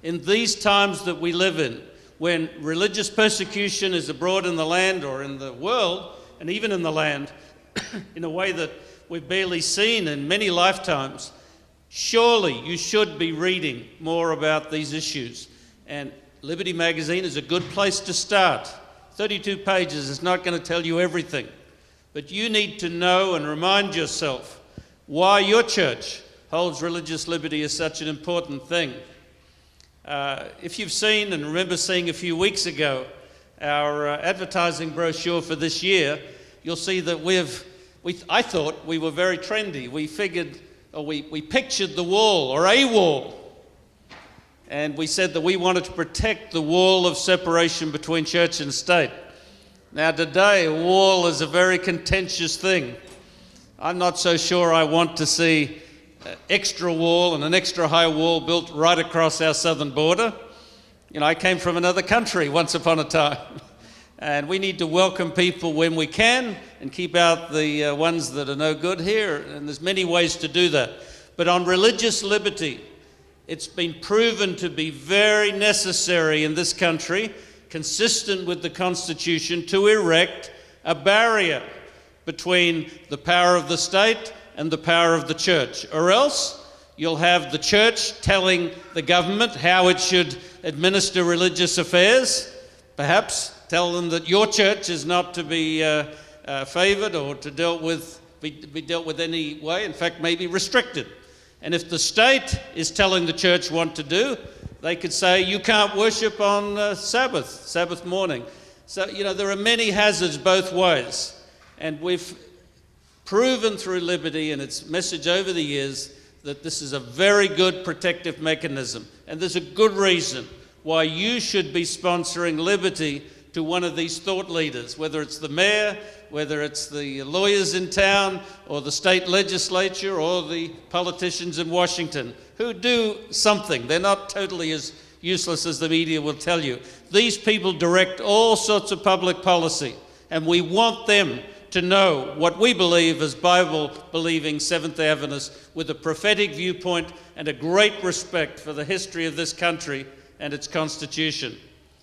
in these times that we live in, when religious persecution is abroad in the land or in the world, and even in the land, in a way that we've barely seen in many lifetimes, surely you should be reading more about these issues. And Liberty Magazine is a good place to start. 32 pages is not going to tell you everything, but you need to know and remind yourself why your church holds religious liberty as such an important thing. If you've seen and remember seeing a few weeks ago our advertising brochure for this year, you'll see that I thought we were very trendy. We pictured the wall, or a wall, and we said that we wanted to protect the wall of separation between church and state. Now today, a wall is a very contentious thing. I'm not so sure I want to see an extra wall and an extra high wall built right across our southern border. I came from another country once upon a time. And we need to welcome people when we can and keep out the ones that are no good here. And there's many ways to do that. But on religious liberty, it's been proven to be very necessary in this country, consistent with the Constitution, to erect a barrier between the power of the state and the power of the church. Or else you'll have the church telling the government how it should administer religious affairs, perhaps tell them that your church is not to be favoured or to be dealt with any way, in fact, maybe restricted. And if the state is telling the church what to do, they could say, you can't worship on Sabbath morning. So, there are many hazards both ways. And we've proven through Liberty and its message over the years that this is a very good protective mechanism. And there's a good reason why you should be sponsoring Liberty to one of these thought leaders, whether it's the mayor, whether it's the lawyers in town, or the state legislature, or the politicians in Washington, who do something. They're not totally as useless as the media will tell you. These people direct all sorts of public policy, and we want them to know what we believe as Bible-believing Seventh-day Adventists, with a prophetic viewpoint and a great respect for the history of this country and its Constitution.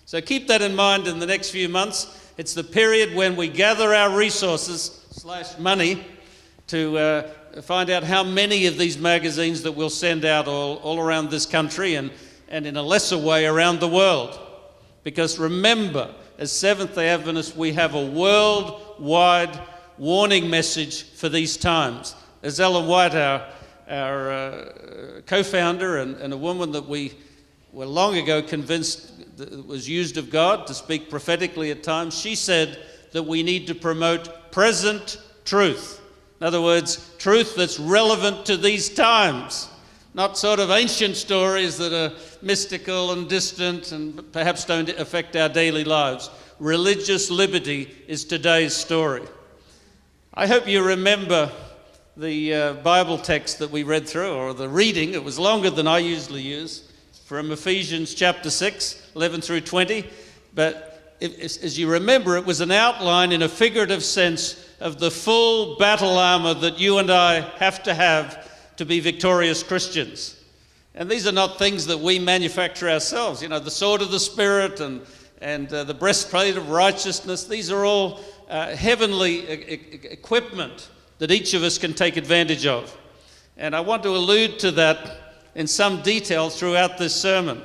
So keep that in mind in the next few months. It's the period when we gather our resources / money to find out how many of these magazines that we'll send out all around this country and in a lesser way around the world. Because remember, as Seventh-day Adventists, we have a worldwide warning message for these times. As Ellen White, our co-founder and a woman that we were long ago convinced that was used of God to speak prophetically at times, she said that we need to promote present truth. In other words, truth that's relevant to these times, not sort of ancient stories that are mystical and distant and perhaps don't affect our daily lives. Religious liberty is today's story. I hope you remember the Bible text that we read through, or the reading. It was longer than I usually use, from Ephesians chapter 6, 11 through 20. But as you remember, it was an outline in a figurative sense of the full battle armor that you and I have to be victorious Christians. And these are not things that we manufacture ourselves. The sword of the Spirit and the breastplate of righteousness. These are all heavenly equipment that each of us can take advantage of. And I want to allude to that in some detail throughout this sermon.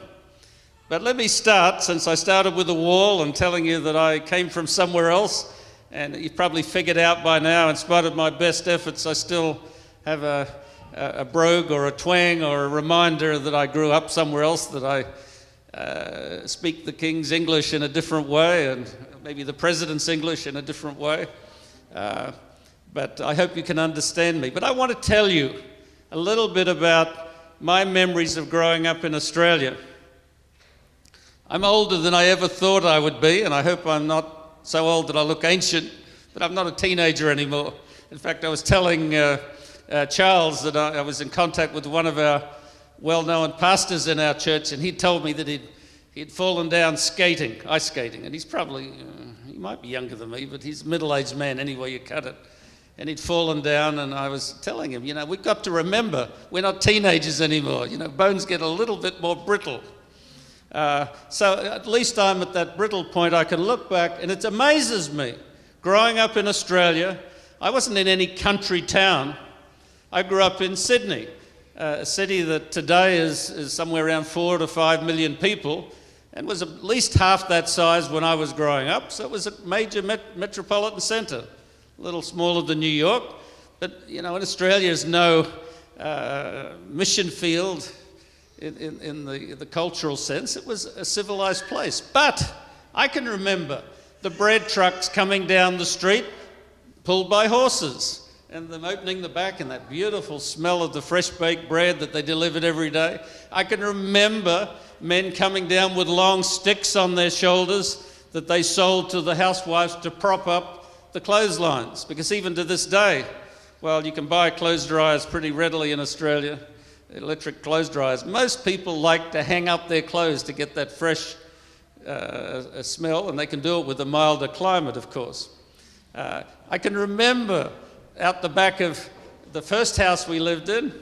But let me start, since I started with the wall and telling you that I came from somewhere else, and you've probably figured out by now, in spite of my best efforts, I still have a brogue or a twang or a reminder that I grew up somewhere else, that I speak the King's English in a different way, and maybe the President's English in a different way. But I hope you can understand me. But I want to tell you a little bit about my memories of growing up in Australia. I'm older than I ever thought I would be, and I hope I'm not so old that I look ancient, but I'm not a teenager anymore. In fact, I was telling Charles that I was in contact with one of our well-known pastors in our church, and he told me that he'd fallen down skating, ice skating, and he's probably, he might be younger than me, but he's a middle-aged man anyway you cut it. And he'd fallen down, and I was telling him, we've got to remember, we're not teenagers anymore. Bones get a little bit more brittle. So at least I'm at that brittle point. I can look back, and it amazes me. Growing up in Australia, I wasn't in any country town. I grew up in Sydney, a city that today is somewhere around 4 to 5 million people, and was at least half that size when I was growing up. So it was a major metropolitan centre, a little smaller than New York. But, you know, in Australia is no mission field in the cultural sense. It was a civilised place. But I can remember the bread trucks coming down the street pulled by horses, and them opening the back and that beautiful smell of the fresh baked bread that they delivered every day. I can remember men coming down with long sticks on their shoulders that they sold to the housewives to prop up the clotheslines, because even to this day, well, you can buy clothes dryers pretty readily in Australia, electric clothes dryers. Most people like to hang up their clothes to get that fresh smell, and they can do it with a milder climate, of course. I can remember out the back of the first house we lived in,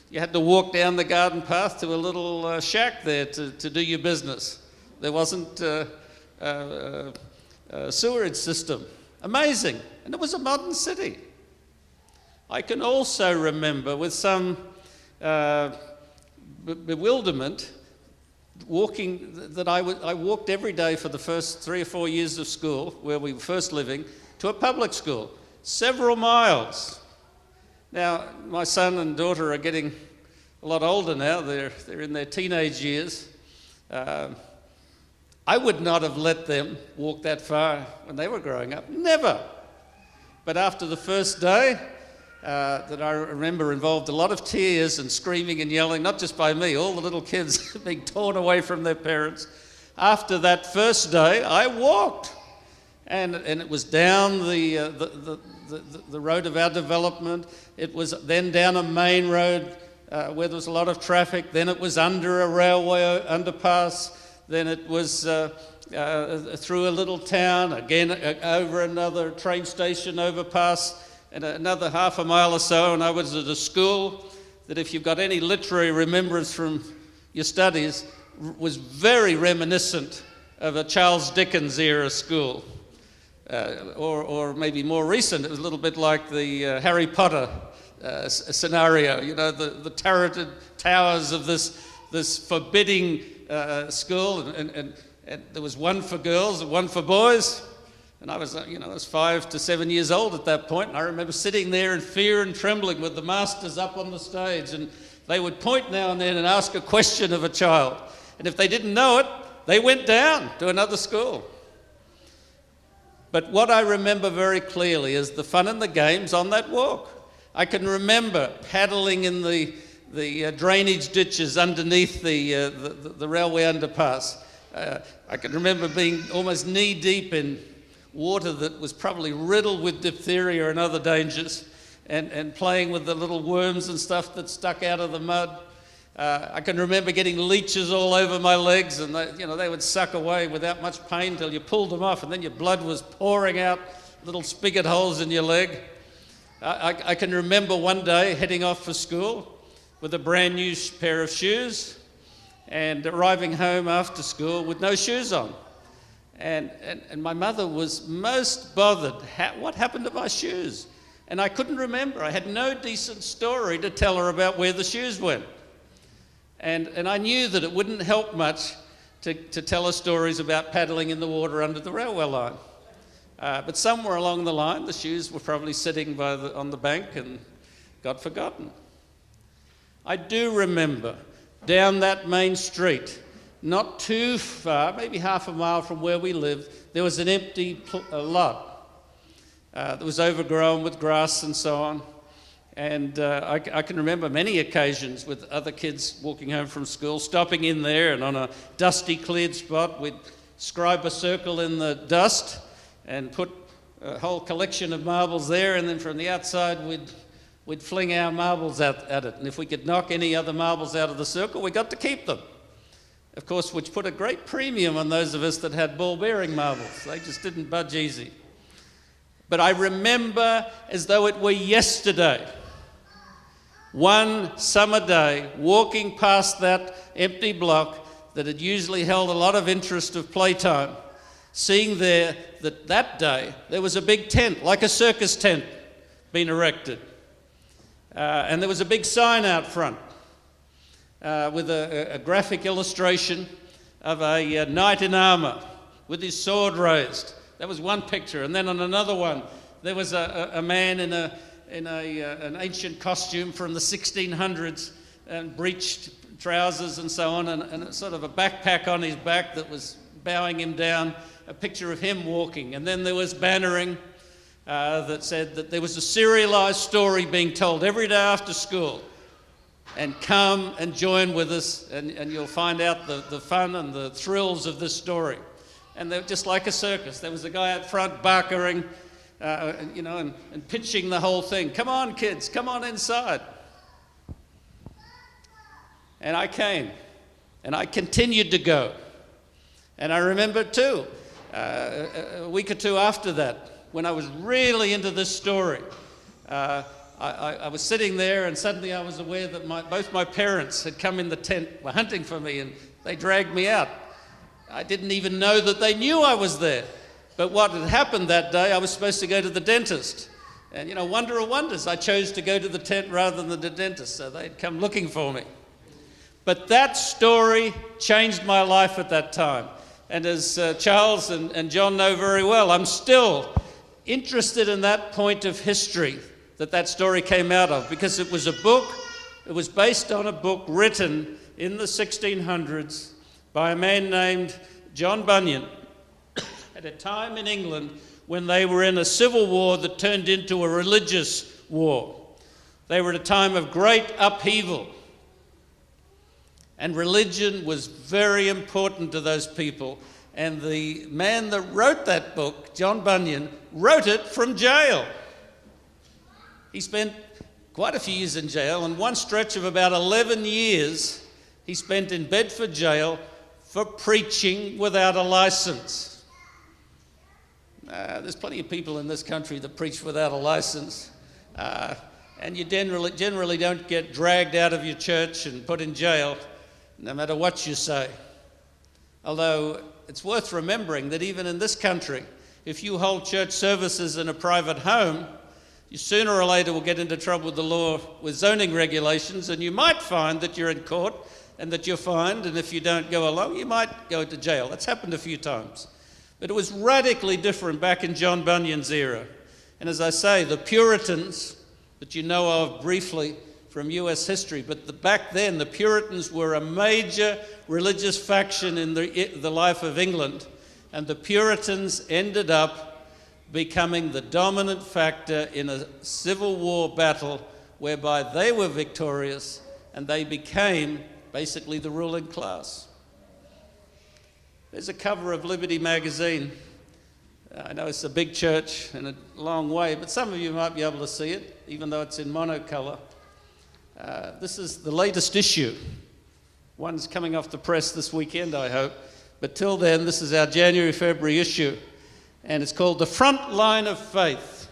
you had to walk down the garden path to a little shack there to do your business. There wasn't a sewerage system. Amazing. And it was a modern city. I can also remember with some bewilderment walking, that I walked every day for the first 3 or 4 years of school, where we were first living, to a public school, several miles. Now, my son and daughter are getting a lot older now. They're in their teenage years. I would not have let them walk that far when they were growing up. Never. But after the first day, that I remember involved a lot of tears and screaming and yelling, not just by me, all the little kids being torn away from their parents. After that first day, I walked. And it was down the road of our development. It was then down a main road where there was a lot of traffic. Then it was under a railway underpass. Then it was through a little town, again over another train station overpass, and another half a mile or so, and I was at a school that, if you've got any literary remembrance from your studies, was very reminiscent of a Charles Dickens era school. Or maybe more recent, it was a little bit like the Harry Potter scenario, you know, the turreted towers of this forbidding school, and there was one for girls and one for boys. And I was, I was 5 to 7 years old at that point, and I remember sitting there in fear and trembling with the masters up on the stage, and they would point now and then and ask a question of a child. And if they didn't know it, they went down to another school. But what I remember very clearly is the fun and the games on that walk. I can remember paddling in the drainage ditches underneath the railway underpass. I can remember being almost knee-deep in water that was probably riddled with diphtheria and other dangers, and playing with the little worms and stuff that stuck out of the mud. I can remember getting leeches all over my legs, and they would suck away without much pain until you pulled them off, and then your blood was pouring out little spigot holes in your leg. I can remember one day heading off for school with a brand new pair of shoes and arriving home after school with no shoes on. And my mother was most bothered. What happened to my shoes? And I couldn't remember. I had no decent story to tell her about where the shoes went. And I knew that it wouldn't help much to tell her stories about paddling in the water under the railway line. But somewhere along the line, the shoes were probably sitting on the bank and got forgotten. I do remember down that main street, not too far, maybe half a mile from where we lived, there was an empty lot that was overgrown with grass and so on. And I can remember many occasions with other kids walking home from school, stopping in there, and on a dusty cleared spot, we'd scribe a circle in the dust and put a whole collection of marbles there, and then from the outside we'd fling our marbles at it. And if we could knock any other marbles out of the circle, we got to keep them. Of course, which put a great premium on those of us that had ball-bearing marbles. They just didn't budge easy. But I remember as though it were yesterday, one summer day, walking past that empty block, that had usually held a lot of interest of playtime, seeing there that day there was a big tent, like a circus tent, being erected. And there was a big sign out front with a graphic illustration of a knight in armour with his sword raised. That was one picture. And then on another one, there was a man in an ancient costume from the 1600s and breeched trousers and so on, and sort of a backpack on his back that was bowing him down, a picture of him walking. And then there was bannering that said that there was a serialized story being told every day after school, and come and join with us, and you'll find out the fun and the thrills of this story. And they're just like a circus. There was a guy out front barkering, and pitching the whole thing. Come on, kids, come on inside. And I came, and I continued to go. And I remember too, a week or two after that, when I was really into this story, I was sitting there, and suddenly I was aware that both my parents had come in the tent, were hunting for me, and they dragged me out. I didn't even know that they knew I was there. But what had happened that day, I was supposed to go to the dentist. And wonder of wonders, I chose to go to the tent rather than the dentist, so they'd come looking for me. But that story changed my life at that time. And as Charles and John know very well, I'm still interested in that point of history that story came out of, because it was based on a book written in the 1600s by a man named John Bunyan at a time in England when they were in a civil war that turned into a religious war. They were at a time of great upheaval. And religion was very important to those people. And the man that wrote that book, John Bunyan, wrote it from jail. He spent quite a few years in jail, and one stretch of about 11 years he spent in Bedford jail for preaching without a license. There's plenty of people in this country that preach without a license, and you generally don't get dragged out of your church and put in jail, no matter what you say. Although it's worth remembering that even in this country, if you hold church services in a private home, you sooner or later will get into trouble with the law, with zoning regulations, and you might find that you're in court and that you're fined, and if you don't go along, you might go to jail. That's happened a few times. But it was radically different back in John Bunyan's era. And as I say, the Puritans, that you know of briefly from US history, but back then the Puritans were a major religious faction in the life of England, and the Puritans ended up becoming the dominant factor in a Civil War battle whereby they were victorious and they became basically the ruling class. There's a cover of Liberty magazine. I know it's a big church and a long way, but some of you might be able to see it, even though it's in monocolor. This is the latest issue. One's coming off the press this weekend, I hope. But till then, this is our January-February issue. And it's called The Front Line of Faith.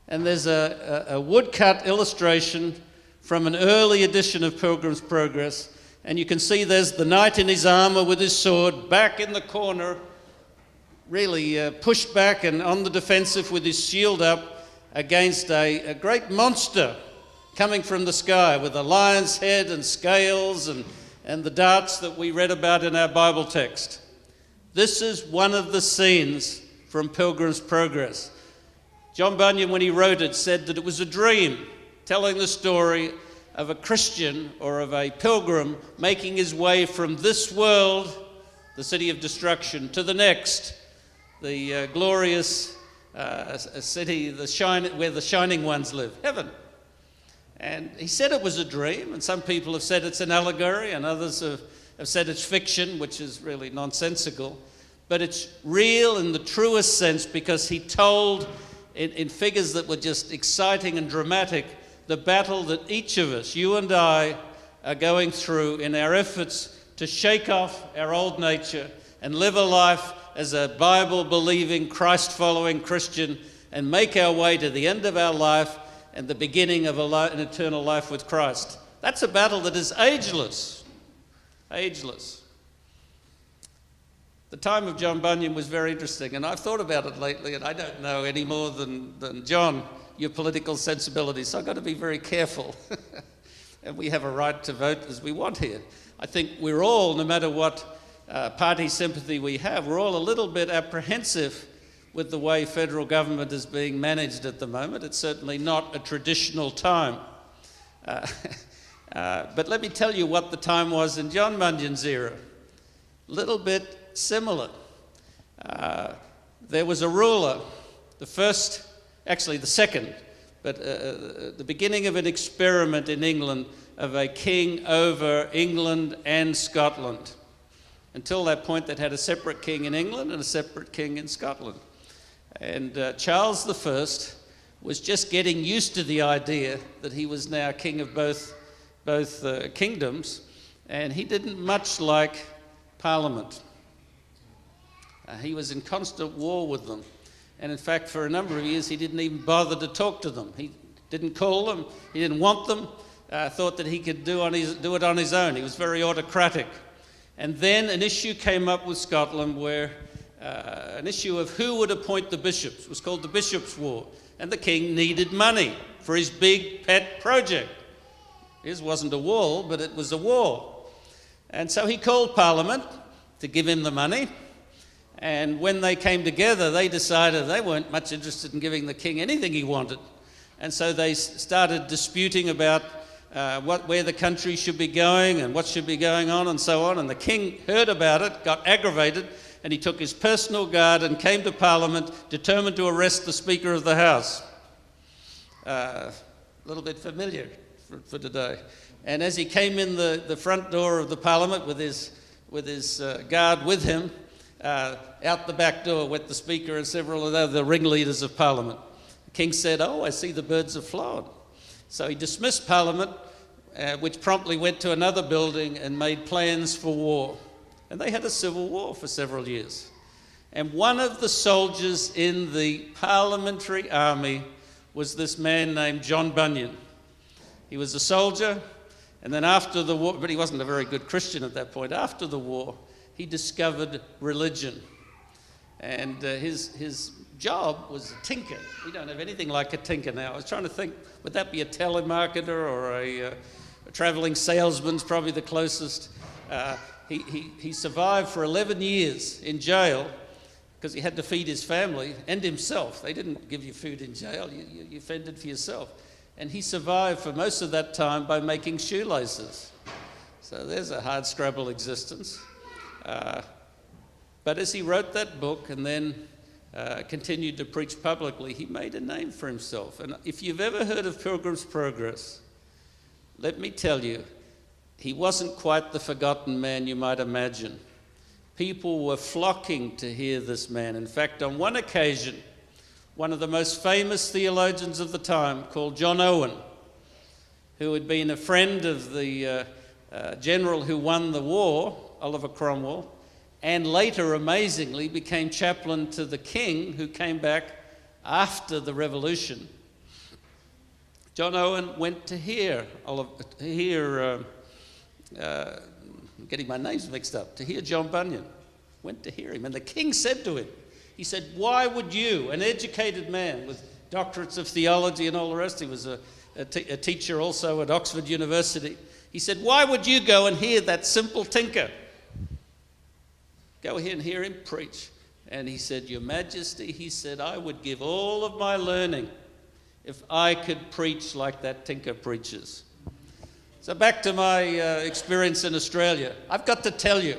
And there's a woodcut illustration from an early edition of Pilgrim's Progress. And you can see there's the knight in his armour with his sword, back in the corner, really pushed back and on the defensive with his shield up against a great monster coming from the sky with a lion's head and scales and the darts that we read about in our Bible text. This is one of the scenes from Pilgrim's Progress. John Bunyan, when he wrote it, said that it was a dream telling the story of a Christian or of a pilgrim making his way from this world, the city of destruction, to the next, the glorious city, where the shining ones live, heaven. And he said it was a dream, and some people have said it's an allegory, and others have said it's fiction, which is really nonsensical. But it's real in the truest sense, because he told in figures that were just exciting and dramatic the battle that each of us, you and I, are going through in our efforts to shake off our old nature and live a life as a Bible-believing, Christ-following Christian and make our way to the end of our life and the beginning of an eternal life with Christ. That's a battle that is ageless. Ageless. The time of John Bunyan was very interesting, and I've thought about it lately, and I don't know any more than John your political sensibilities, so I've got to be very careful. And we have a right to vote as we want here. I think we're all, no matter what party sympathy we have, we're all a little bit apprehensive with the way federal government is being managed at the moment. It's certainly not a traditional time. But let me tell you what the time was in John Bunyan's era. A little bit similar. There was a ruler, the second, but the beginning of an experiment in England of a king over England and Scotland. Until that point, they'd had a separate king in England and a separate king in Scotland. And Charles I was just getting used to the idea that he was now king of both kingdoms, and he didn't much like Parliament. He was in constant war with them. And in fact, for a number of years, he didn't even bother to talk to them. He didn't call them, he didn't want them, thought that he could do it on his own. He was very autocratic. And then an issue came up with Scotland where an issue of who would appoint the bishops. It was called the Bishops' War. And the king needed money for his big pet project. His wasn't a wall, but it was a war. And so he called Parliament to give him the money. And when they came together, they decided they weren't much interested in giving the king anything he wanted. And so they started disputing about where the country should be going and what should be going on and so on. And the king heard about it, got aggravated, and he took his personal guard and came to Parliament, determined to arrest the Speaker of the House. A little bit familiar for today. And as he came in the front door of the Parliament with his guard with him, out the back door went the Speaker and several of the ringleaders of Parliament. The king said, "Oh, I see the birds have flown." So he dismissed Parliament, which promptly went to another building and made plans for war. And they had a civil war for several years. And one of the soldiers in the parliamentary army was this man named John Bunyan. He was a soldier, and then after the war, but he wasn't a very good Christian at that point, after the war, he discovered religion. And his job was a tinker. We don't have anything like a tinker now. I was trying to think, would that be a telemarketer or a traveling salesman's probably the closest. He survived for 11 years in jail because he had to feed his family and himself. They didn't give you food in jail, you fended for yourself. And he survived for most of that time by making shoelaces. So there's a hard scrabble existence. But as he wrote that book and then continued to preach publicly, he made a name for himself. And if you've ever heard of Pilgrim's Progress, let me tell you, he wasn't quite the forgotten man you might imagine. People were flocking to hear this man. In fact, on one occasion, one of the most famous theologians of the time, called John Owen, who had been a friend of the general who won the war, Oliver Cromwell, and later, amazingly, became chaplain to the king who came back after the revolution. John Owen went to hear getting my names mixed up, to hear John Bunyan. Went to hear him, and the king said to him, he said, "Why would you, an educated man with doctorates of theology and all the rest," he was a teacher also at Oxford University, he said, "Why would you go and hear that simple tinker? Go ahead and hear him preach." And he said, "Your Majesty," he said, "I would give all of my learning if I could preach like that tinker preaches." So back to my experience in Australia. I've got to tell you,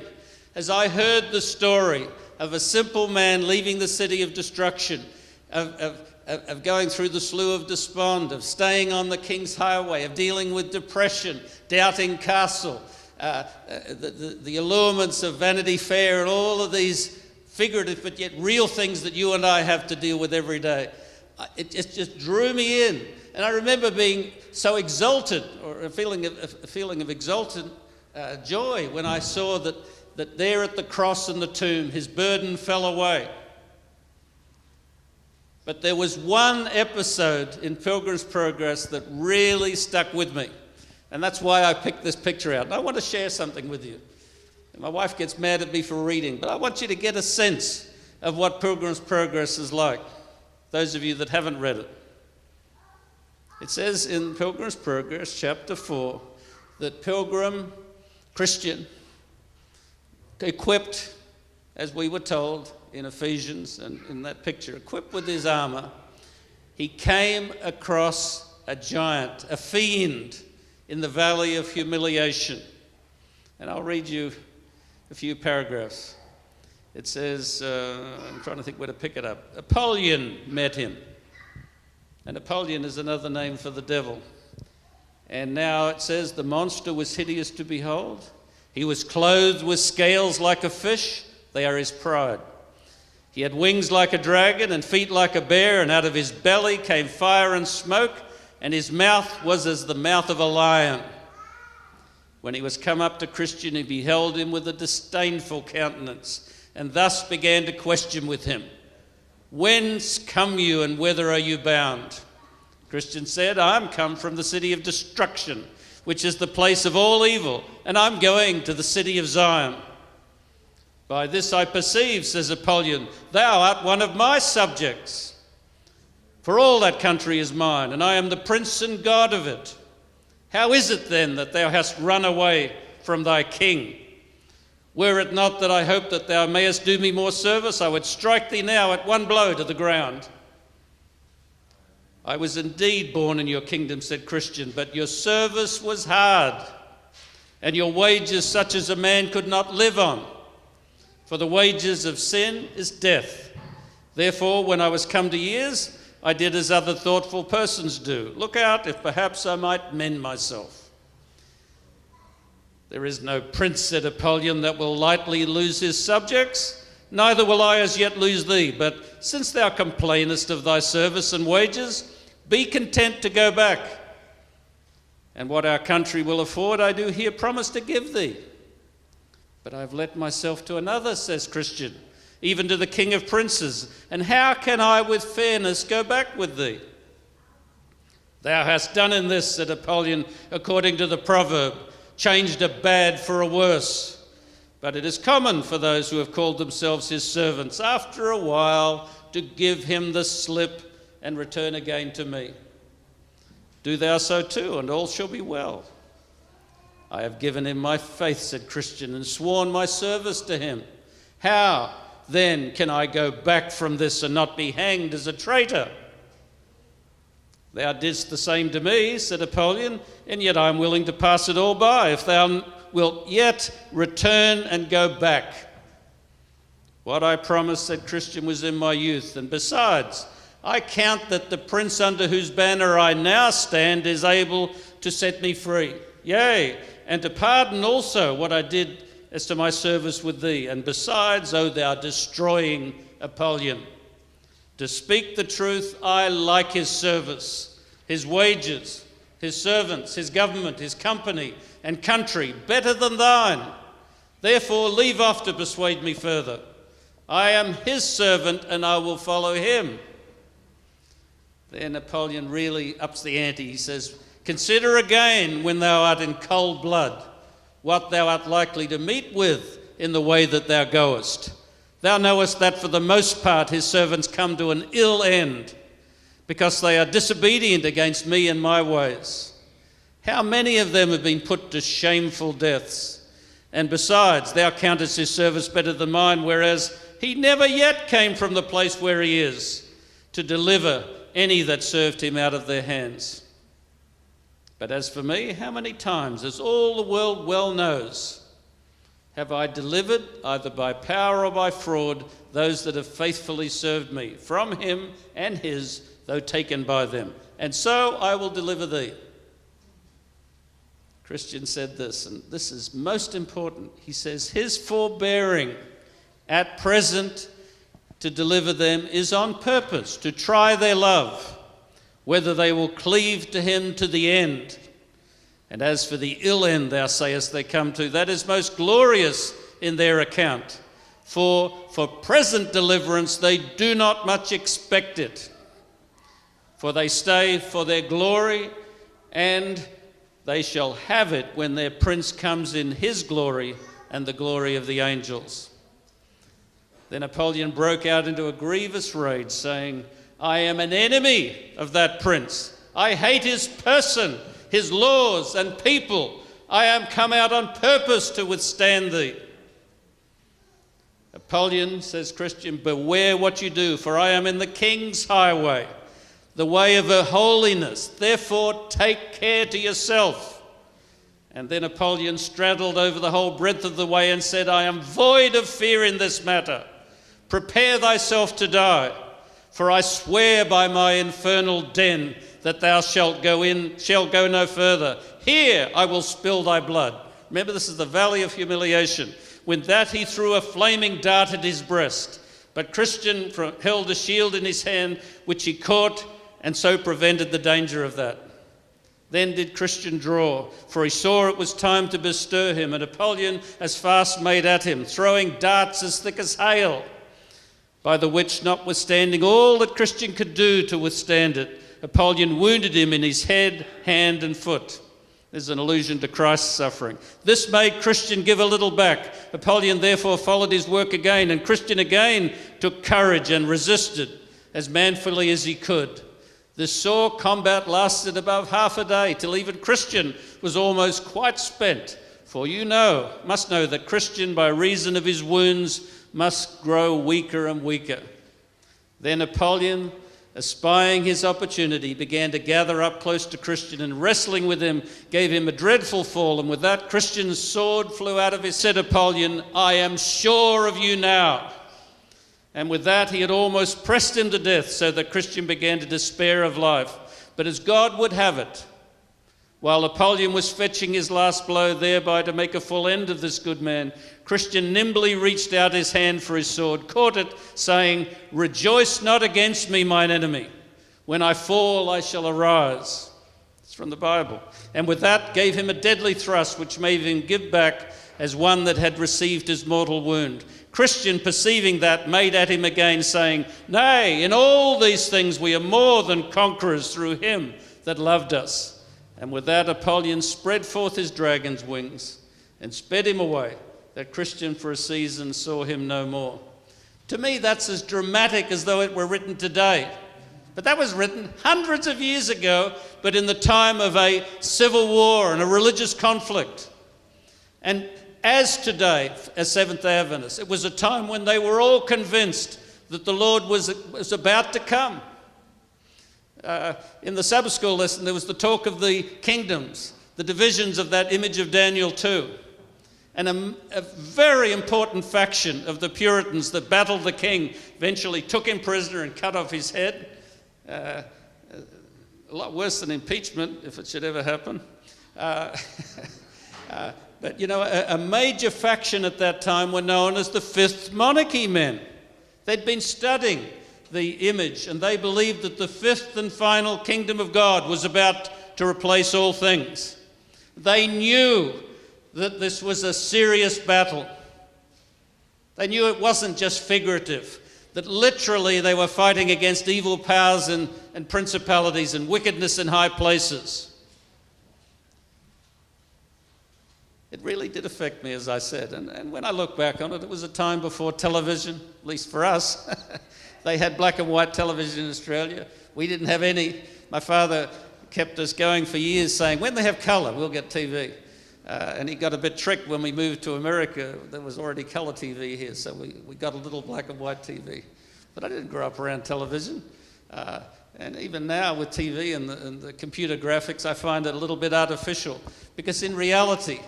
as I heard the story of a simple man leaving the city of destruction, of going through the Slough of Despond, of staying on the King's Highway, of dealing with depression, Doubting Castle, the allurements of Vanity Fair and all of these figurative but yet real things that you and I have to deal with every day. It just drew me in. And I remember being so exalted, or a feeling of exultant joy when I saw that there at the cross and the tomb, his burden fell away. But there was one episode in Pilgrim's Progress that really stuck with me. And that's why I picked this picture out. And I want to share something with you. My wife gets mad at me for reading, but I want you to get a sense of what Pilgrim's Progress is like, those of you that haven't read it. It says in Pilgrim's Progress, chapter 4, that Pilgrim, Christian, equipped, as we were told in Ephesians and in that picture, equipped with his armour, he came across a giant, a fiend, in the valley of humiliation. And I'll read you a few paragraphs. It says, I'm trying to think where to pick it up. Apollyon met him. And Apollyon is another name for the devil. And now it says, the monster was hideous to behold. He was clothed with scales like a fish. They are his pride. He had wings like a dragon and feet like a bear, and out of his belly came fire and smoke, and his mouth was as the mouth of a lion. When he was come up to Christian, he beheld him with a disdainful countenance, and thus began to question with him, Whence come you, and whither are you bound? Christian said, I am come from the city of destruction, which is the place of all evil, and I'm going to the city of Zion. By this I perceive, says Apollyon, thou art one of my subjects. For all that country is mine, and I am the prince and god of it. How is it then that thou hast run away from thy king? Were it not that I hope that thou mayest do me more service, I would strike thee now at one blow to the ground. I was indeed born in your kingdom, said Christian, but your service was hard, and your wages such as a man could not live on. For the wages of sin is death. Therefore, when I was come to years, I did as other thoughtful persons do. Look out, if perhaps I might mend myself. There is no prince, said Apollyon, that will lightly lose his subjects, neither will I as yet lose thee. But since thou complainest of thy service and wages, be content to go back. And what our country will afford, I do here promise to give thee. But I have let myself to another, says Christian, even to the king of princes. And how can I with fairness go back with thee? Thou hast done in this, said Apollyon, according to the proverb, changed a bad for a worse. But it is common for those who have called themselves his servants, after a while, to give him the slip and return again to me. Do thou so too, and all shall be well. I have given him my faith, said Christian, and sworn my service to him. How, then, can I go back from this and not be hanged as a traitor? Thou didst the same to me, said Apollyon, and yet I am willing to pass it all by, if thou wilt yet return and go back. What I promised, said Christian, was in my youth, and besides, I count that the prince under whose banner I now stand is able to set me free. Yea, and to pardon also what I did as to my service with thee. And besides, O thou destroying Apollyon, to speak the truth, I like his service, his wages, his servants, his government, his company and country better than thine. Therefore leave off to persuade me further. I am his servant, and I will follow him. Then Apollyon really ups the ante. He says, consider again, when thou art in cold blood, what thou art likely to meet with in the way that thou goest. Thou knowest that for the most part his servants come to an ill end, because they are disobedient against me and my ways. How many of them have been put to shameful deaths? And besides, thou countest his service better than mine, whereas he never yet came from the place where he is to deliver any that served him out of their hands. But as for me, how many times, as all the world well knows, have I delivered, either by power or by fraud, those that have faithfully served me, from him and his, though taken by them. And so I will deliver thee. Christian said this, and this is most important. He says, his forbearing at present to deliver them is on purpose, to try their love, whether they will cleave to him to the end. And as for the ill end, thou sayest, they come to, that is most glorious in their account. For present deliverance they do not much expect it. For they stay for their glory, and they shall have it when their prince comes in his glory and the glory of the angels. Then Apollyon broke out into a grievous rage, saying, I am an enemy of that prince. I hate his person, his laws and people. I am come out on purpose to withstand thee. Apollyon, says Christian, beware what you do, for I am in the king's highway, the way of holiness. Therefore take care to yourself. And then Apollyon straddled over the whole breadth of the way and said, I am void of fear in this matter. Prepare thyself to die, for I swear by my infernal den that thou shalt go no further. Here I will spill thy blood. Remember, this is the valley of humiliation. With that he threw a flaming dart at his breast. But Christian held a shield in his hand, which he caught, and so prevented the danger of that. Then did Christian draw, for he saw it was time to bestir him, and Apollyon as fast made at him, throwing darts as thick as hail, by the which, notwithstanding all that Christian could do to withstand it, Apollyon wounded him in his head, hand, and foot. There's an allusion to Christ's suffering. This made Christian give a little back. Apollyon therefore followed his work again, and Christian again took courage and resisted as manfully as he could. This sore combat lasted above half a day, till even Christian was almost quite spent. For you must know that Christian, by reason of his wounds, must grow weaker and weaker. Then Apollyon, espying his opportunity, began to gather up close to Christian, and wrestling with him, gave him a dreadful fall. And with that, Christian's sword flew out of his. Said Apollyon, I am sure of you now. And with that, he had almost pressed him to death, so that Christian began to despair of life. But as God would have it, while Apollyon was fetching his last blow, thereby to make a full end of this good man, Christian nimbly reached out his hand for his sword, caught it, saying, Rejoice not against me, mine enemy. When I fall, I shall arise. It's from the Bible. And with that, gave him a deadly thrust, which made him give back as one that had received his mortal wound. Christian, perceiving that, made at him again, saying, Nay, in all these things we are more than conquerors through him that loved us. And with that, Apollyon spread forth his dragon's wings and sped him away, that Christian for a season saw him no more. To me, that's as dramatic as though it were written today. But that was written hundreds of years ago, but in the time of a civil war and a religious conflict. And as today, as Seventh-day Adventists, it was a time when they were all convinced that the Lord was about to come. In the Sabbath school lesson, there was the talk of the kingdoms, the divisions of that image of Daniel 2. And a very important faction of the Puritans that battled the king eventually took him prisoner and cut off his head. A lot worse than impeachment, if it should ever happen. But, you know, a major faction at that time were known as the Fifth Monarchy men. They'd been studying the image, and they believed that the fifth and final kingdom of God was about to replace all things. They knew that this was a serious battle. They knew it wasn't just figurative, that literally they were fighting against evil powers and principalities and wickedness in high places. It really did affect me, as I said. And when I look back on it, it was a time before television, at least for us. They had black and white television in Australia. We didn't have any. My father kept us going for years saying, when they have colour, we'll get TV. And he got a bit tricked when we moved to America. There was already colour TV here, so we got a little black and white TV. But I didn't grow up around television. And even now with TV and the computer graphics, I find it a little bit artificial. Because in reality,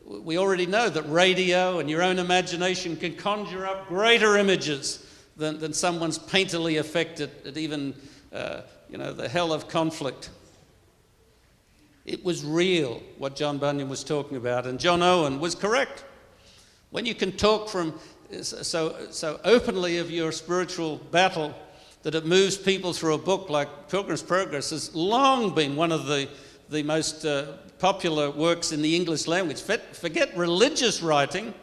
we already know that radio and your own imagination can conjure up greater images than someone's painterly effect at even, the hell of conflict. It was real, what John Bunyan was talking about, and John Owen was correct. When you can talk from so openly of your spiritual battle that it moves people through a book like Pilgrim's Progress has long been one of the most popular works in the English language. Forget religious writing.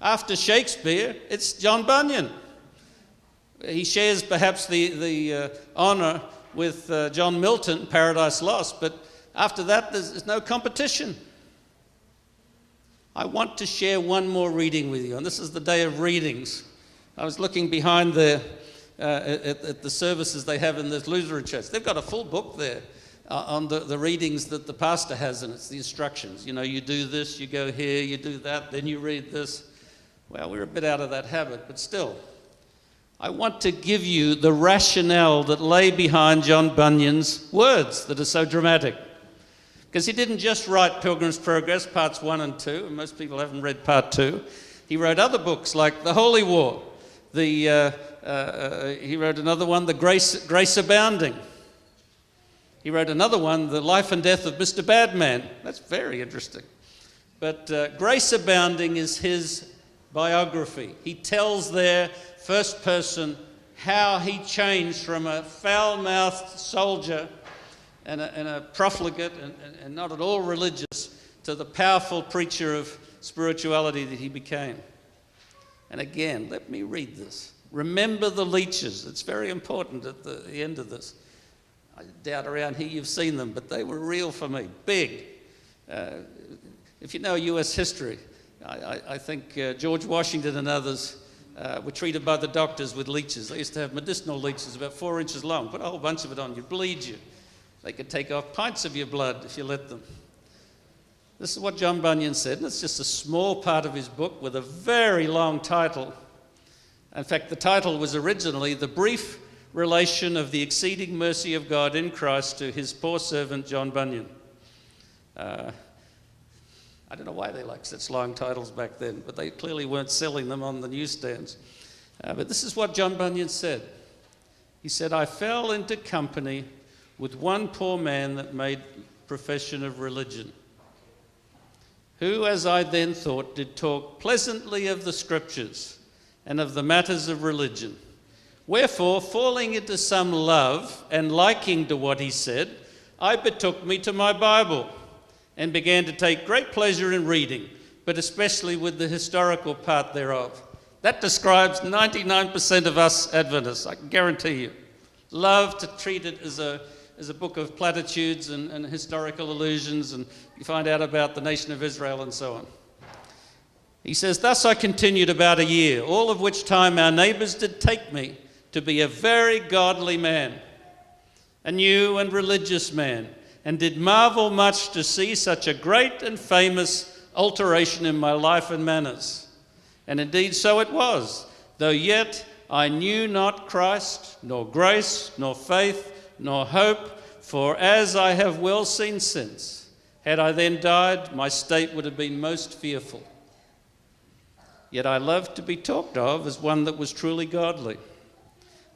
After Shakespeare, it's John Bunyan. He shares perhaps the honour with John Milton, Paradise Lost, but after that there's no competition. I want to share one more reading with you, and this is the day of readings. I was looking behind there at the services they have in this Lutheran church. They've got a full book there on the readings that the pastor has, and it's the instructions. You know, you do this, you go here, you do that, then you read this. Well, we're a bit out of that habit, but still. I want to give you the rationale that lay behind John Bunyan's words that are so dramatic. Because he didn't just write Pilgrim's Progress, parts 1 and 2, and most people haven't read part 2. He wrote other books like The Holy War. He wrote another one, The Grace Abounding. He wrote another one, The Life and Death of Mr. Badman. That's very interesting. But Grace Abounding is his biography. He tells there, first person, how he changed from a foul-mouthed soldier and a profligate and not at all religious to the powerful preacher of spirituality that he became. And again, let me read this. Remember the leeches. It's very important at the end of this. I doubt around here you've seen them, but they were real for me, big. If you know US history, I think George Washington and others were treated by the doctors with leeches. They used to have medicinal leeches about 4 inches long. Put a whole bunch of it on, you'd bleed you. They could take off pints of your blood if you let them. This is what John Bunyan said, and it's just a small part of his book with a very long title. In fact, the title was originally The Brief Relation of the Exceeding Mercy of God in Christ to His Poor Servant John Bunyan. I don't know why they liked such long titles back then, but they clearly weren't selling them on the newsstands. But this is what John Bunyan said. He said, I fell into company with one poor man that made profession of religion, who, as I then thought, did talk pleasantly of the Scriptures and of the matters of religion. Wherefore, falling into some love and liking to what he said, I betook me to my Bible and began to take great pleasure in reading, but especially with the historical part thereof. That describes 99% of us Adventists, I can guarantee you. Love to treat it as a book of platitudes and historical allusions, and you find out about the nation of Israel and so on. He says, thus I continued about a year, all of which time our neighbours did take me to be a very godly man, a new and religious man, and did marvel much to see such a great and famous alteration in my life and manners. And indeed so it was, though yet I knew not Christ, nor grace, nor faith, nor hope, for as I have well seen since, had I then died, my state would have been most fearful. Yet I loved to be talked of as one that was truly godly.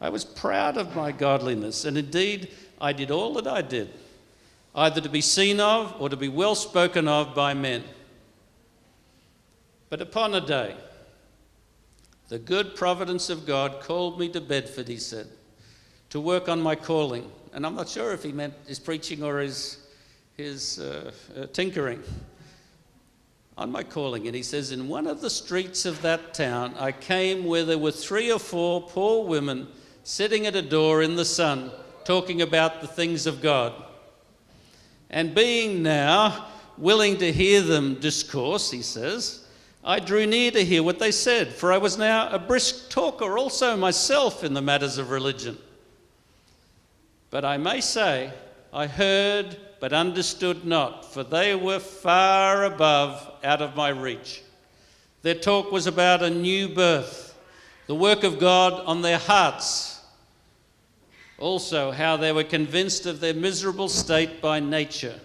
I was proud of my godliness, and indeed I did all that I did, either to be seen of or to be well spoken of by men. But upon a day, the good providence of God called me to Bedford, he said, to work on my calling. And I'm not sure if he meant his preaching or his tinkering. On my calling. And he says, in one of the streets of that town, I came where there were 3 or 4 poor women sitting at a door in the sun, talking about the things of God. And being now willing to hear them discourse, he says, I drew near to hear what they said, for I was now a brisk talker also myself in the matters of religion. But I may say, I heard but understood not, for they were far above, out of my reach. Their talk was about a new birth, the work of God on their hearts. Also, how they were convinced of their miserable state by nature.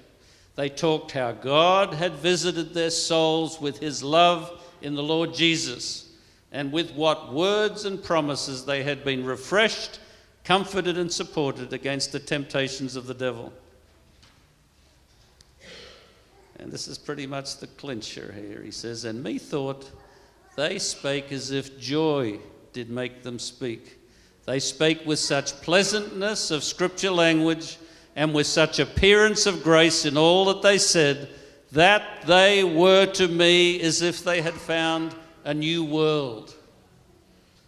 They talked how God had visited their souls with his love in the Lord Jesus, and with what words and promises they had been refreshed, comforted and supported against the temptations of the devil. And this is pretty much the clincher here. He says, and methought they spake as if joy did make them speak. They spake with such pleasantness of scripture language and with such appearance of grace in all that they said, that they were to me as if they had found a new world,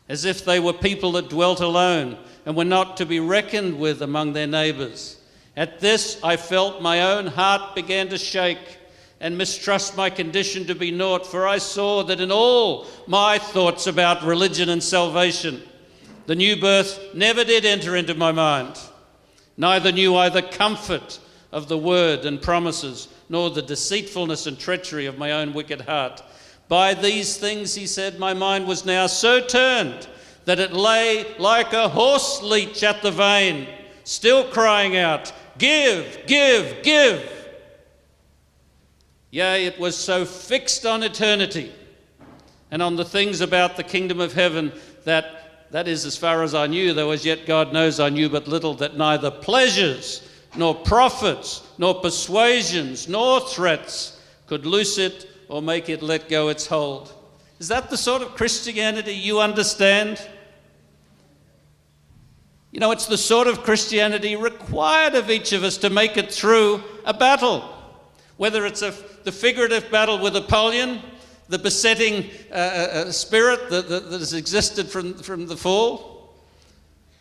as if they were people that dwelt alone and were not to be reckoned with among their neighbours. At this I felt my own heart began to shake, and mistrust my condition to be naught, for I saw that in all my thoughts about religion and salvation, the new birth never did enter into my mind. Neither knew I the comfort of the word and promises, nor the deceitfulness and treachery of my own wicked heart. By these things, he said, my mind was now so turned that it lay like a horse leech at the vein, still crying out, give, give, give. Yea, it was so fixed on eternity and on the things about the kingdom of heaven that is as far as I knew, though as yet God knows I knew but little, that neither pleasures nor profits nor persuasions nor threats could loose it or make it let go its hold. Is that the sort of Christianity you understand? You know, it's the sort of Christianity required of each of us to make it through a battle. Whether it's the figurative battle with Apollyon, the besetting spirit that has existed from the fall,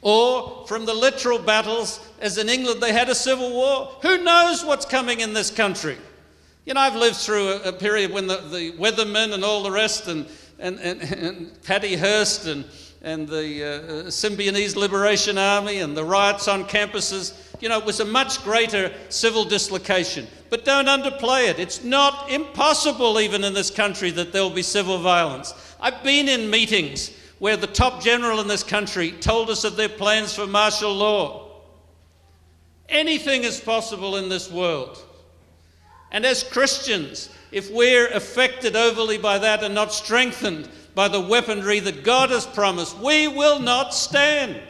or from the literal battles, as in England they had a civil war. Who knows what's coming in this country? You know, I've lived through a period when the Weathermen and all the rest, and Paddy Hearst and the Symbionese Liberation Army and the riots on campuses. You know, it was a much greater civil dislocation. But don't underplay it. It's not impossible, even in this country, that there will be civil violence. I've been in meetings where the top general in this country told us of their plans for martial law. Anything is possible in this world. And as Christians, if we're affected overly by that and not strengthened by the weaponry that God has promised, we will not stand.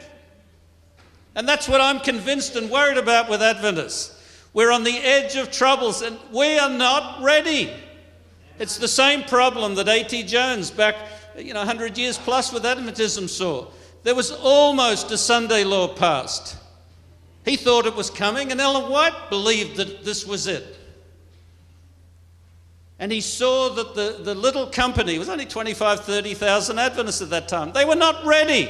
And that's what I'm convinced and worried about with Adventists. We're on the edge of troubles and we are not ready. It's the same problem that A.T. Jones back 100 years plus with Adventism saw. There was almost a Sunday law passed. He thought it was coming, and Ellen White believed that this was it. And he saw that the little company, it was only 25,000, 30,000 Adventists at that time. They were not ready.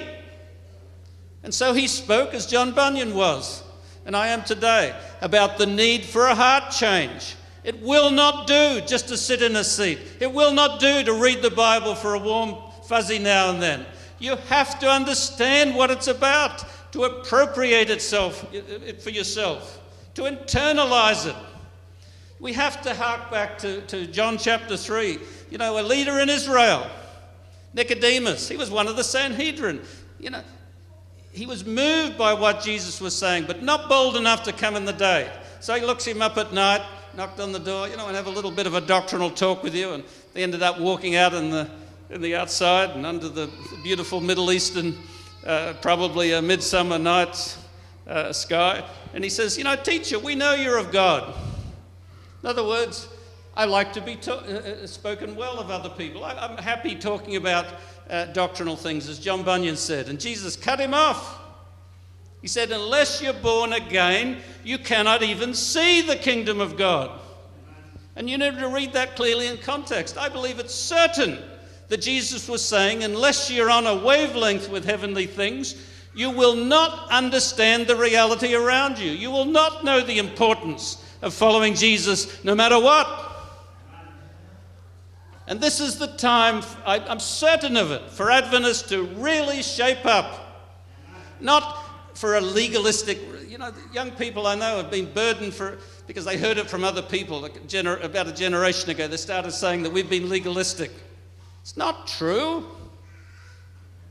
And so he spoke, as John Bunyan was, and I am today, about the need for a heart change. It will not do just to sit in a seat. It will not do to read the Bible for a warm fuzzy now and then. You have to understand what it's about, to appropriate it for yourself, to internalize it. We have to hark back to John chapter 3. You know, a leader in Israel, Nicodemus, he was one of the Sanhedrin. You know, he was moved by what Jesus was saying, but not bold enough to come in the day. So he looks him up at night, knocked on the door, and have a little bit of a doctrinal talk with you. And they ended up walking out in the outside and under the beautiful Middle Eastern, probably a midsummer night sky. And he says, teacher, we know you're of God. In other words, I like to be spoken well of other people. I'm happy talking about doctrinal things, as John Bunyan said. And Jesus cut him off. He said, unless you're born again, you cannot even see the kingdom of God. And you need to read that clearly in context. I believe it's certain that Jesus was saying, unless you're on a wavelength with heavenly things, you will not understand the reality around you. You will not know the importance of following Jesus no matter what. And this is the time, I'm certain of it, for Adventists to really shape up. Not for a legalistic, young people I know have been burdened because they heard it from other people about a generation ago. They started saying that we've been legalistic. It's not true.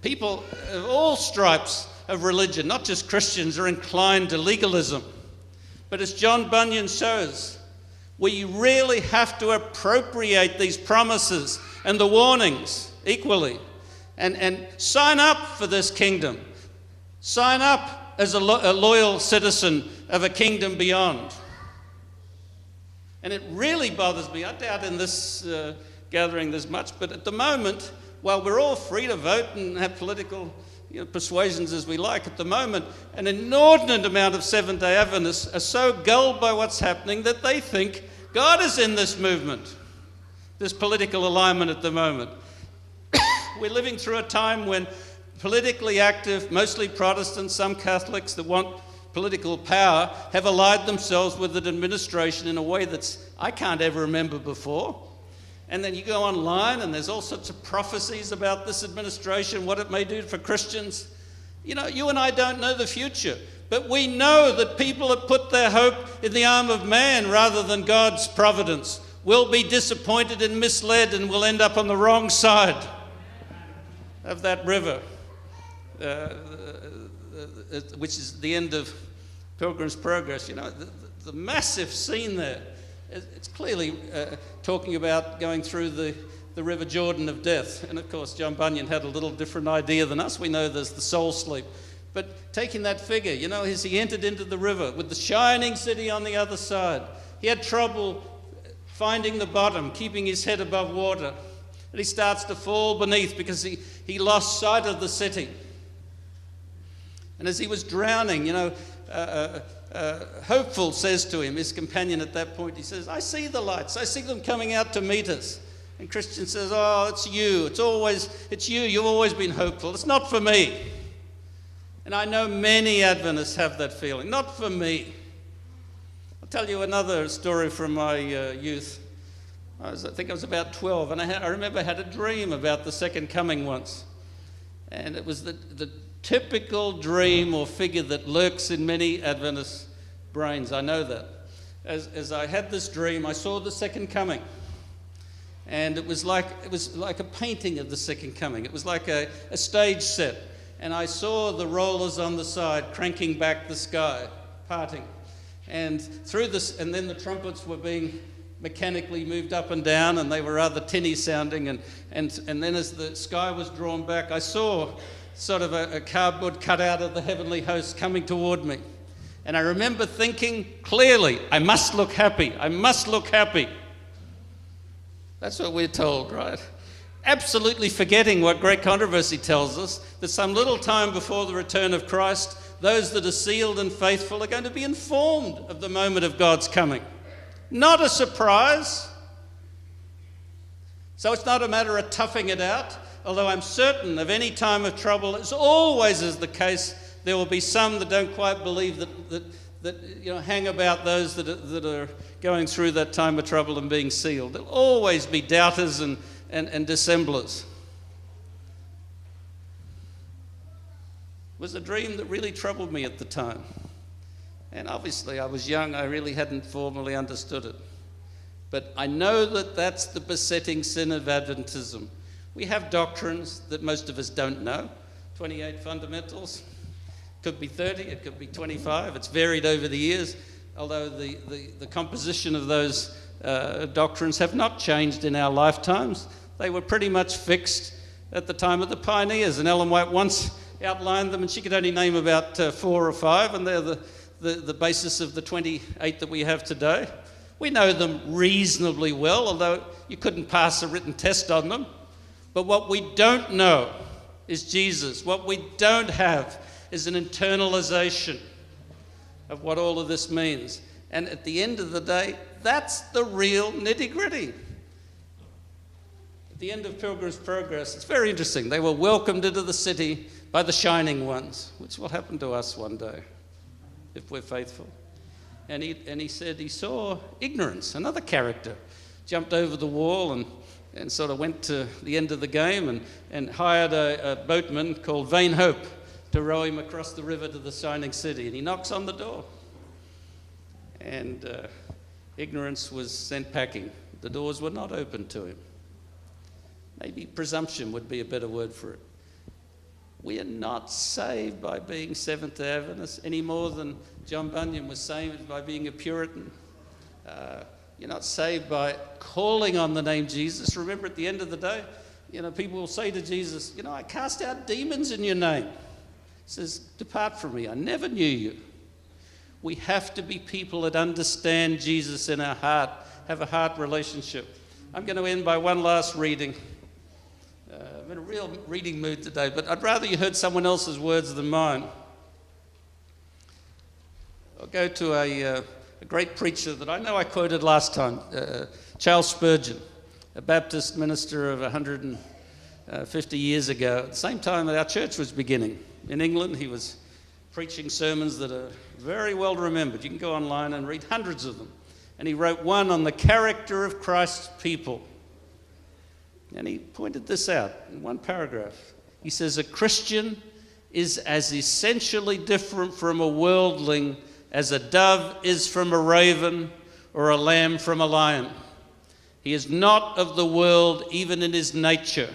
People of all stripes of religion, not just Christians, are inclined to legalism. But as John Bunyan shows, we really have to appropriate these promises and the warnings equally and sign up for this kingdom. Sign up as a loyal citizen of a kingdom beyond. And it really bothers me. I doubt in this gathering there's much, but at the moment, while we're all free to vote and have political persuasions as we like, at the moment, an inordinate amount of Seventh-day Adventists are so gulled by what's happening that they think God is in this movement, this political alignment at the moment. We're living through a time when politically active, mostly Protestants, some Catholics that want political power have allied themselves with an administration in a way I can't ever remember before. And then you go online and there's all sorts of prophecies about this administration, what it may do for Christians. You know, you and I don't know the future, but we know that people that put their hope in the arm of man rather than God's providence will be disappointed and misled and will end up on the wrong side of that river, which is the end of Pilgrim's Progress. You know, the massive scene there. It's clearly talking about going through the River Jordan of death. And of course, John Bunyan had a little different idea than us. We know there's the soul sleep. But taking that figure, you know, as he entered into the river with the shining city on the other side, he had trouble finding the bottom, keeping his head above water. And he starts to fall beneath because he lost sight of the city. And as he was drowning, you know, Hopeful says to him, his companion at that point, he says, I see the lights. I see them coming out to meet us. And Christian says, oh, it's you. It's you. You've always been hopeful. It's not for me. And I know many Adventists have that feeling. Not for me. I'll tell you another story from my youth. I think I was about 12, and I remember I had a dream about the second coming once. And it was the typical dream or figure that lurks in many Adventist brains. I know that. As I had this dream, I saw the second coming. And it was like a painting of the second coming. It was like a stage set. And I saw the rollers on the side cranking back the sky, parting. And through this, and then the trumpets were being mechanically moved up and down, and they were rather tinny sounding. And then as the sky was drawn back, I saw sort of a cardboard cutout of the heavenly host coming toward me. And I remember thinking clearly, I must look happy. I must look happy. That's what we're told, right? Absolutely forgetting what Great Controversy tells us, that some little time before the return of Christ, those that are sealed and faithful are going to be informed of the moment of God's coming. Not a surprise. So it's not a matter of toughing it out, although I'm certain of any time of trouble, as always is the case, there will be some that don't quite believe that you know, hang about those that are going through that time of trouble and being sealed. There'll always be doubters and dissemblers. It was a dream that really troubled me at the time. And obviously I was young, I really hadn't formally understood it. But I know that that's the besetting sin of Adventism. We have doctrines that most of us don't know, 28 fundamentals. Could be 30, it could be 25. It's varied over the years, although the composition of those doctrines have not changed in our lifetimes. They were pretty much fixed at the time of the pioneers, and Ellen White once outlined them, and she could only name about 4 or 5, and they're the basis of the 28 that we have today. We know them reasonably well, although you couldn't pass a written test on them. But what we don't know is Jesus. What we don't have is an internalization of what all of this means. And at the end of the day, that's the real nitty-gritty. At the end of Pilgrim's Progress, it's very interesting. They were welcomed into the city by the shining ones, which will happen to us one day, if we're faithful. And he said he saw ignorance, another character, jumped over the wall and sort of went to the end of the game and hired a boatman called Vain Hope to row him across the river to the shining city. And he knocks on the door. And ignorance was sent packing. The doors were not open to him. Maybe presumption would be a better word for it. We are not saved by being Seventh-day Adventists any more than John Bunyan was saved by being a Puritan. You're not saved by calling on the name Jesus. Remember, at the end of the day, you know, people will say to Jesus, you know, I cast out demons in your name. He says, depart from me, I never knew you. We have to be people that understand Jesus in our heart, have a heart relationship. I'm going to end by one last reading. I'm in a real reading mood today, but I'd rather you heard someone else's words than mine. I'll go to a great preacher that I know I quoted last time, Charles Spurgeon, a Baptist minister of 150 years ago, at the same time that our church was beginning. In England, he was preaching sermons that are very well remembered. You can go online and read hundreds of them. And he wrote one on the character of Christ's people. And he pointed this out in one paragraph. He says, a Christian is as essentially different from a worldling as a dove is from a raven or a lamb from a lion. He is not of the world even in his nature.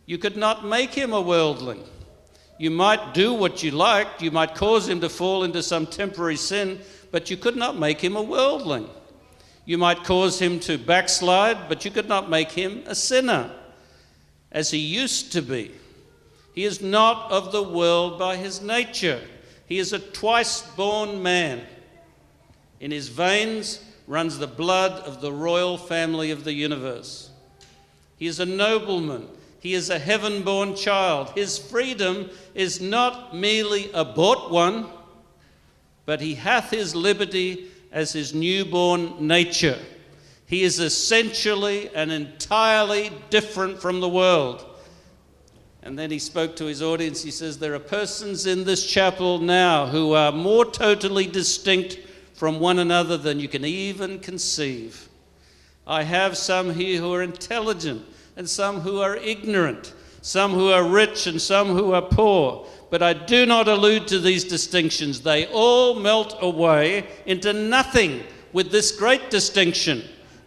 You could not make him a worldling. You might do what you liked. You might cause him to fall into some temporary sin, but you could not make him a worldling. You might cause him to backslide, but you could not make him a sinner, as he used to be. He is not of the world by his nature. He is a twice-born man. In his veins runs the blood of the royal family of the universe. He is a nobleman. He is a heaven-born child. His freedom is not merely a bought one, but he hath his liberty as his newborn nature. He is essentially and entirely different from the world. And then he spoke to his audience. He says, there are persons in this chapel now who are more totally distinct from one another than you can even conceive. I have some here who are intelligent and some who are ignorant, some who are rich and some who are poor. But I do not allude to these distinctions. They all melt away into nothing with this great distinction: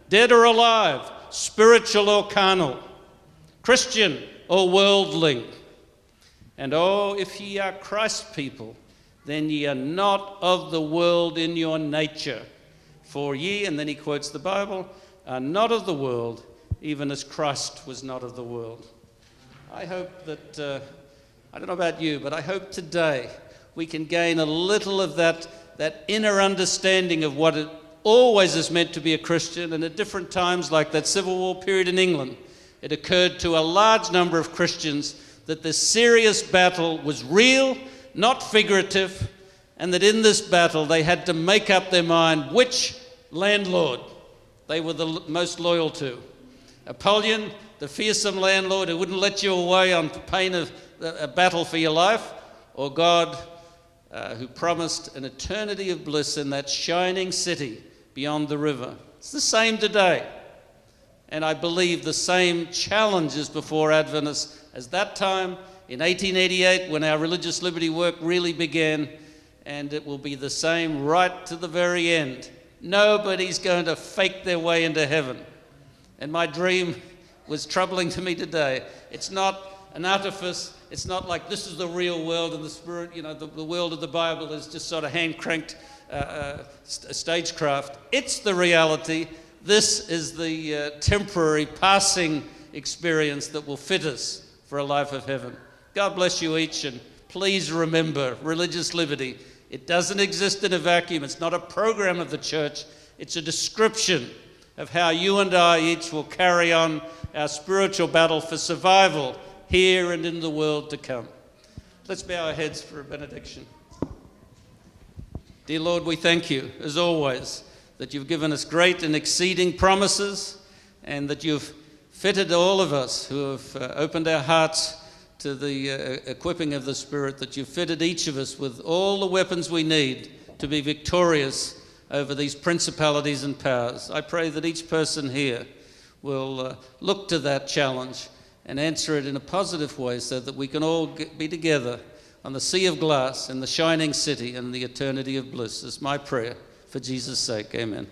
dead or alive, spiritual or carnal, Christian or worldling. And oh, if ye are Christ's people, then ye are not of the world in your nature. For ye, and then he quotes the Bible, are not of the world, even as Christ was not of the world. I hope that, I don't know about you, but I hope today we can gain a little of that inner understanding of what it always is meant to be a Christian. And at different times, like that Civil War period in England, it occurred to a large number of Christians that this serious battle was real, not figurative, and that in this battle they had to make up their mind which landlord they were the most loyal to. Apollyon, the fearsome landlord who wouldn't let you away on pain of a battle for your life, or God who promised an eternity of bliss in that shining city beyond the river. It's the same today. And I believe the same challenge is before Adventists as that time in 1888 when our religious liberty work really began, and it will be the same right to the very end. Nobody's going to fake their way into heaven. And my dream was troubling to me today. It's not an artifice. It's not like this is the real world and the spirit, the world of the Bible is just sort of hand-cranked stagecraft. It's the reality. This is the temporary passing experience that will fit us for a life of heaven. God bless you each, and please remember religious liberty. It doesn't exist in a vacuum. It's not a program of the church. It's a description of how you and I each will carry on our spiritual battle for survival here and in the world to come. Let's bow our heads for a benediction. Dear Lord, we thank you, as always, that you've given us great and exceeding promises, and that you've fitted all of us who have opened our hearts to the equipping of the Spirit, that you've fitted each of us with all the weapons we need to be victorious over these principalities and powers. I pray that each person here will look to that challenge and answer it in a positive way so that we can all be together on the sea of glass in the shining city and the eternity of bliss. Is my prayer for Jesus' sake. Amen.